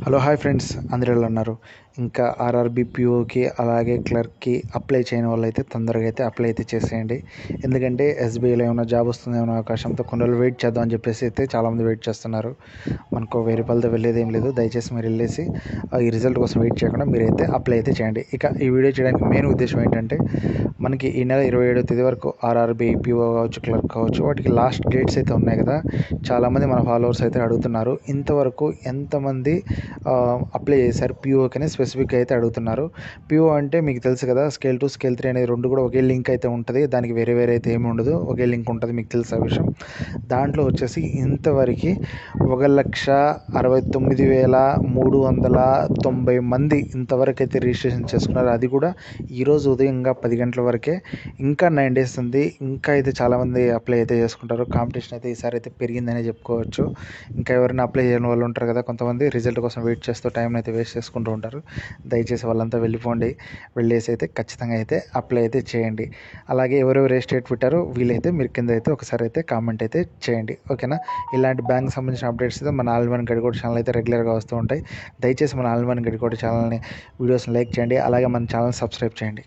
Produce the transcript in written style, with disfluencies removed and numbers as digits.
Hello hi friends, అందరూ ఎలా ఉన్నారు? ఇంకా ఆర్ఆర్బీ పీఓకి అలాగే క్లర్క్కి అప్లై చేయని వాళ్ళు అయితే తొందరగా అయితే అప్లై అయితే చేసేయండి. ఎందుకంటే ఎస్బీఐలో ఏమైనా జాబ్ వస్తుందేమో అవకాశంతో కొన్ని రోజులు వెయిట్ చేద్దాం అని చెప్పేసి అయితే చాలామంది వెయిట్ చేస్తున్నారు. మనకు 1000 రూపాయలతో వెళ్ళేది ఏం లేదు. దయచేసి మీరు వెళ్ళేసి ఈ రిజల్ట్ కోసం వెయిట్ చేయకుండా మీరైతే అప్లై అయితే చేయండి. ఇక ఈ వీడియో చేయడానికి మెయిన్ ఉద్దేశం ఏంటంటే, మనకి ఈ నెల 27వ తేదీ వరకు ఆర్ఆర్బీ పీఓ కావచ్చు, క్లర్క్ కావచ్చు, వాటికి లాస్ట్ డేట్స్ అయితే ఉన్నాయి కదా. చాలామంది మన ఫాలోవర్స్ అయితే అడుగుతున్నారు, ఇంతవరకు ఎంతమంది అప్లై చేశారు పీఓకనే స్పెసిఫిక్గా అయితే అడుగుతున్నారు. పీఓ అంటే మీకు తెలుసు కదా, స్కేల్ 2 స్కేల్ 3 అనేది రెండు కూడా ఒకే లింక్ అయితే ఉంటుంది. దానికి వేరే వేరే అయితే ఏమి ఉండదు, ఒకే లింక్ ఉంటుంది. మీకు తెలుసు ఆ విషయం. దాంట్లో వచ్చేసి ఇంతవరకు 1,69,390 మంది ఇంతవరకు అయితే రిజిస్ట్రేషన్ చేసుకున్నారు. అది కూడా ఈరోజు ఉదయం 10 గంటల వరకే. ఇంకా 9 డేస్ ఉంది. ఇంకా అయితే చాలామంది అప్లై అయితే చేసుకుంటారు. కాంపిటీషన్ అయితే ఈసారి అయితే పెరిగిందనే చెప్పుకోవచ్చు. ఇంకా ఎవరైనా అప్లై చేయని వాళ్ళు ఉంటారు కదా, కొంతమంది రిజల్ట్ కోసం వెయిట్ చేస్తూ టైం అయితే వేస్ట్ చేసుకుంటూ ఉంటారు. దయచేసి వాళ్ళంతా వెళ్ళేసి అయితే ఖచ్చితంగా అయితే అప్లై అయితే చేయండి. అలాగే ఎవరెవరు ఏ స్టేట్ పెట్టారో వీలైతే మీరు కింద అయితే ఒకసారి అయితే కామెంట్ అయితే చేయండి, ఓకేనా? ఇలాంటి బ్యాంక్ సంబంధించిన అప్డేట్స్ అయితే మన all in one Gadikota channel అయితే రెగ్యులర్గా వస్తూ ఉంటాయి. దయచేసి మన ఆల్ ఇన్ వన్ గడికోట ఛానల్ని వీడియోస్ని లైక్ చేయండి, అలాగే మన ఛానల్ సబ్స్క్రైబ్ చేయండి.